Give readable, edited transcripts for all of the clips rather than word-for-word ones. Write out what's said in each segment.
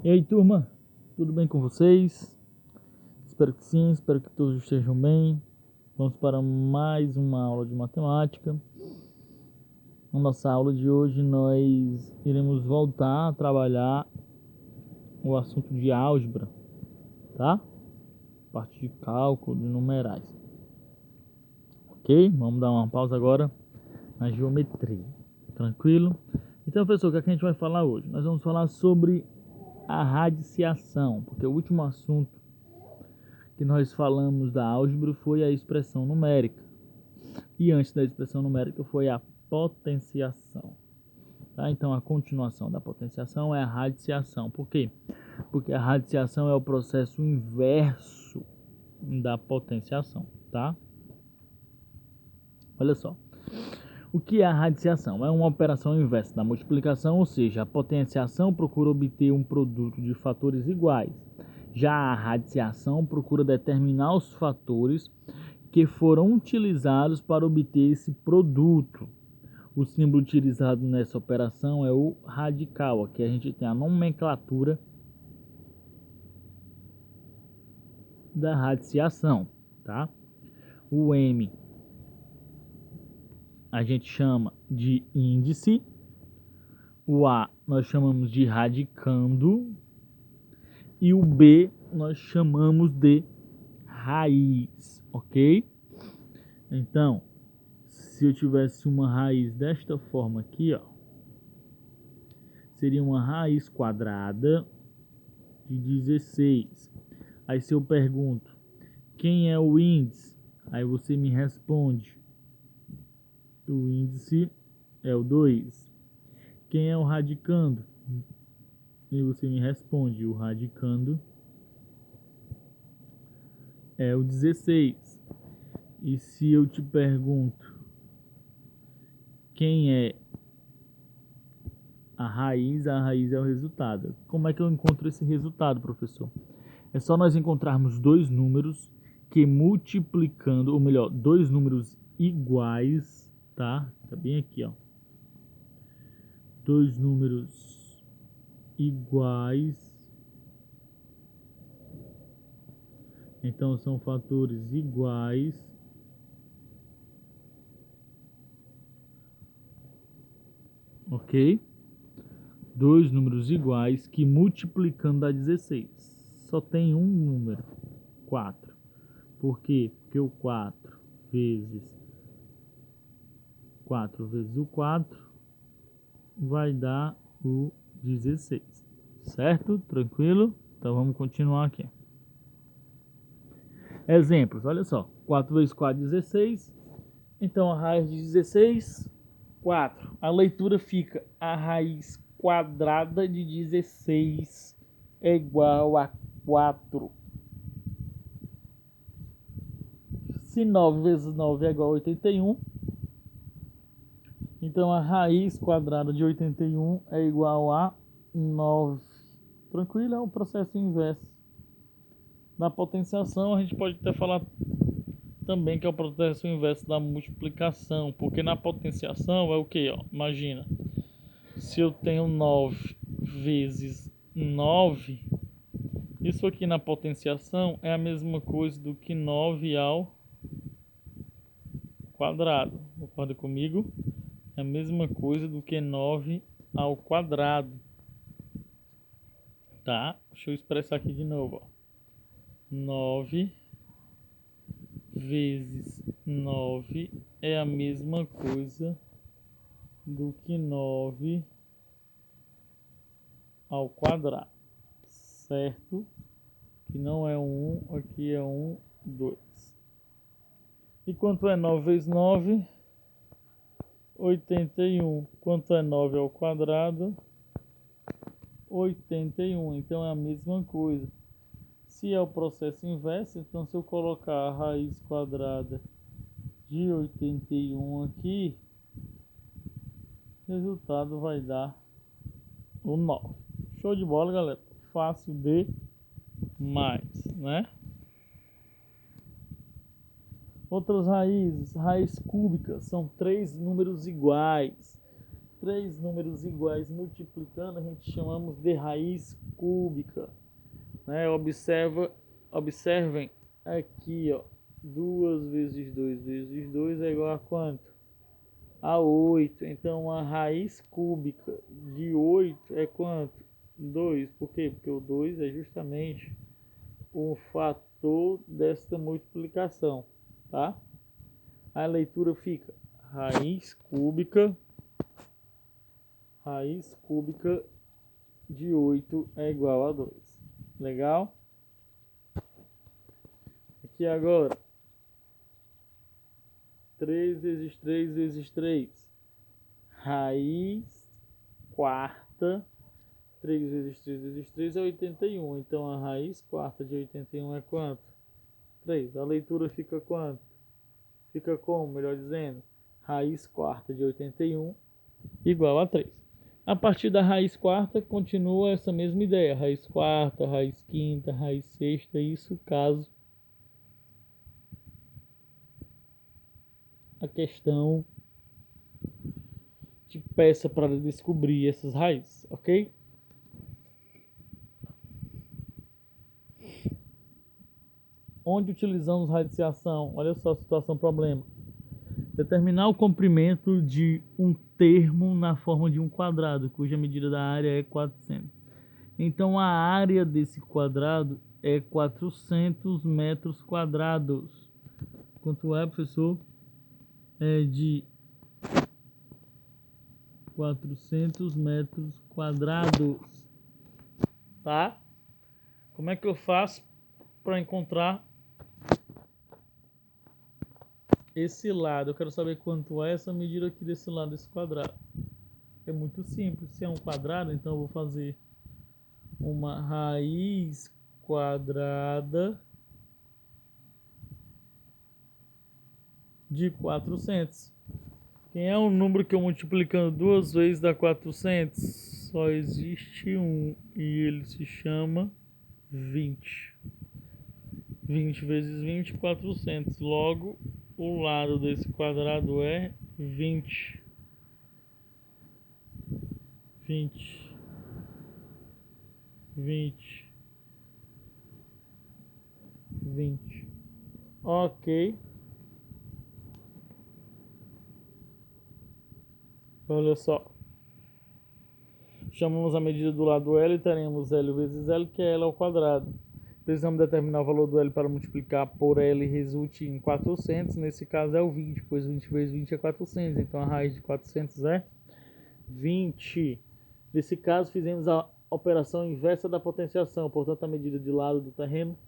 E aí, turma, tudo bem com vocês? Espero que sim, espero que todos estejam bem. Vamos para mais uma aula de matemática. Na nossa aula de hoje, nós iremos voltar a trabalhar o assunto de álgebra, tá? Parte de cálculo de numerais. Ok? Vamos dar uma pausa agora na geometria. Tranquilo? Então, professor, o que é que a gente vai falar hoje? Nós vamos falar sobre a radiciação, porque o último assunto que nós falamos da álgebra foi a expressão numérica. E antes da expressão numérica foi a potenciação. Tá? Então a continuação da potenciação é a radiciação. Por quê? Porque a radiciação é o processo inverso da potenciação. Tá? Olha só. O que é a radiciação? É uma operação inversa da multiplicação, ou seja, a potenciação procura obter um produto de fatores iguais. Já a radiciação procura determinar os fatores que foram utilizados para obter esse produto. O símbolo utilizado nessa operação é o radical. Aqui a gente tem a nomenclatura da radiciação, tá? O M a gente chama de índice, o A nós chamamos de radicando e o B nós chamamos de raiz, ok? Então, se eu tivesse uma raiz desta forma aqui, ó, seria uma raiz quadrada de 16. Aí se eu pergunto, quem é o índice? Aí você me responde, o índice é o 2. Quem é o radicando? E você me responde, o radicando é o 16. E se eu te pergunto, quem é a raiz é o resultado. Como é que eu encontro esse resultado, professor? É só nós encontrarmos dois números que multiplicando, ou melhor, dois números iguais, tá? Tá bem aqui, ó. Dois números iguais. Então são fatores iguais. Ok? Dois números iguais que multiplicando dá 16. Só tem um número, 4. Por quê? Porque o 4 vezes o 4 vai dar o 16. Certo? Tranquilo? Então vamos continuar aqui. Exemplos, olha só. 4 vezes 4, 16. Então a raiz de 16, 4. A leitura fica a raiz quadrada de 16 é igual a 4. Se 9 vezes 9 é igual a 81, então a raiz quadrada de 81 é igual a 9. Tranquilo? É um processo inverso. Na potenciação a gente pode até falar também que é o processo inverso da multiplicação, porque na potenciação é o que? Imagina, se eu tenho 9 vezes 9, isso aqui na potenciação é a mesma coisa do que 9 ao quadrado. Concorda comigo? É a mesma coisa do que 9 ao quadrado. Tá? Deixa eu expressar aqui de novo. 9 vezes 9 é a mesma coisa do que 9 ao quadrado. Certo? Que não é 1, aqui é 2. E quanto é 9 vezes 9? 81. Quanto é 9 ao quadrado? 81. Então é a mesma coisa. Se é o processo inverso, então se eu colocar a raiz quadrada de 81 aqui, o resultado vai dar o 9. Show de bola, galera. Fácil demais, né? Outras raízes, raiz cúbica, são três números iguais. três números iguais multiplicando, a gente chamamos de raiz cúbica, né? Observem aqui, ó, 2 vezes 2 vezes 2 é igual a quanto? A 8. Então a raiz cúbica de 8 é quanto? 2. Por quê? Porque o 2 é justamente o fator desta multiplicação, tá? A leitura fica raiz cúbica de 8 é igual a 2. Legal? Aqui agora, 3 vezes 3 vezes 3. Raiz quarta. 3 vezes 3 vezes 3 é 81. Então a raiz quarta de 81 é quanto? 3. A leitura fica quanto? Fica como? Melhor dizendo, raiz quarta de 81 igual a 3. A partir da raiz quarta continua essa mesma ideia. Raiz quarta, raiz quinta, raiz sexta. Isso caso a questão te peça para descobrir essas raízes, ok? Onde utilizamos radiciação? Olha só a situação, problema. Determinar o comprimento de um termo na forma de um quadrado, cuja medida da área é 400. Então, a área desse quadrado é 400 metros quadrados. Quanto é, professor? É de 400 metros quadrados. Tá? Como é que eu faço para encontrar esse lado? Eu quero saber quanto é essa medida aqui desse lado desse quadrado. É muito simples. Se é um quadrado, então eu vou fazer uma raiz quadrada de 400. Quem é o número que eu multiplicando duas vezes dá 400? Só existe um e ele se chama 20. 20 vezes 20, 400. Logo, o lado desse quadrado é 20. 20. 20. 20. Ok. Olha só. Chamamos a medida do lado L e teremos L vezes L, que é L ao quadrado. Precisamos determinar o valor do L para multiplicar por L resulte em 400. Nesse caso é o 20, pois 20 vezes 20 é 400. Então a raiz de 400 é 20. Nesse caso fizemos a operação inversa da potenciação. Portanto, a medida de lado do terreno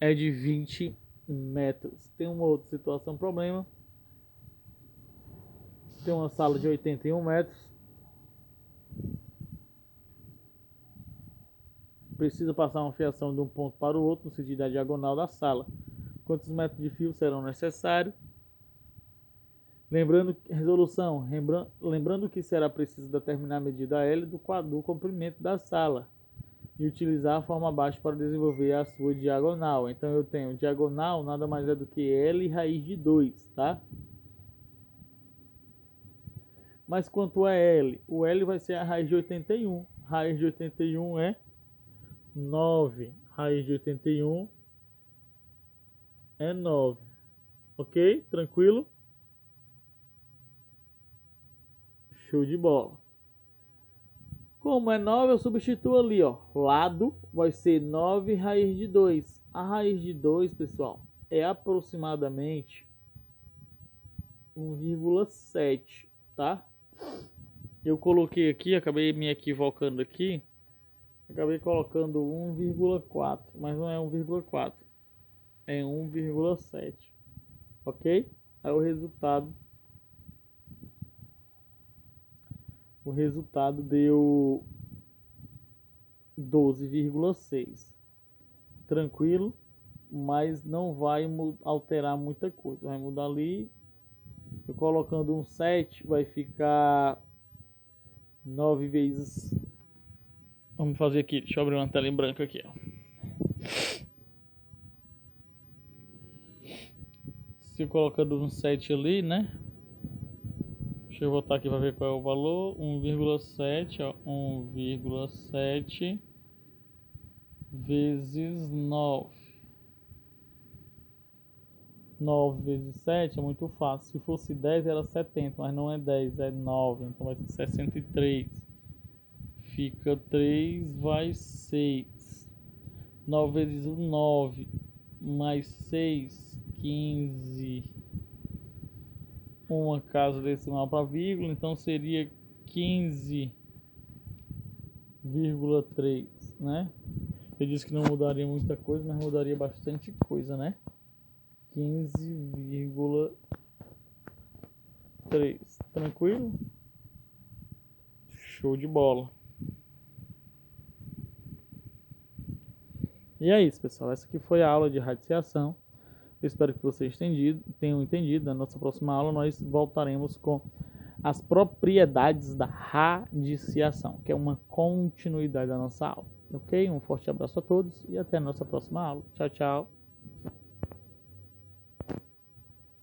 é de 20 metros. Tem uma outra situação, problema. Tem uma sala de 81 metros. Precisa passar uma fiação de um ponto para o outro no sentido da diagonal da sala. Quantos metros de fio serão necessários? Lembrando que será preciso determinar a medida L do comprimento da sala e utilizar a forma abaixo para desenvolver a sua diagonal. Então eu tenho diagonal nada mais é do que L raiz de 2, tá? Mas quanto é L? O L vai ser a raiz de 81. Raiz de 81 é 9. Raiz de 81 é 9. Ok? Tranquilo? Show de bola. Como é 9, eu substituo ali, ó. Lado vai ser 9 raiz de 2. A raiz de 2, pessoal, é aproximadamente 1,7, tá? Eu coloquei aqui, acabei me equivocando aqui. Acabei colocando 1,4, mas não é 1,4. É 1,7. Ok? Aí o resultado deu 12,6. Tranquilo, mas não vai alterar muita coisa. Vai mudar ali. Eu colocando um 7 vai ficar 9 vezes. Vamos fazer aqui, deixa eu abrir uma tela em branco aqui, ó. Se eu colocando um 7 ali, né? Deixa eu voltar aqui para ver qual é o valor. 1,7, ó. 1,7 vezes 9. 9 vezes 7 é muito fácil. Se fosse 10 era 70, mas não é 10, é 9. Então vai ser 63. Fica 3, vai 6. 9 vezes 9 mais 6, 15. Uma casa decimal para vírgula, então seria 15,3, né? Eu disse que não mudaria muita coisa, mas mudaria bastante coisa, né? 15,3. Tranquilo? Show de bola. E é isso, pessoal. Essa aqui foi a aula de radiciação. Eu espero que vocês tenham entendido. Na nossa próxima aula, nós voltaremos com as propriedades da radiciação, que é uma continuidade da nossa aula. Ok? Um forte abraço a todos e até a nossa próxima aula. Tchau, tchau.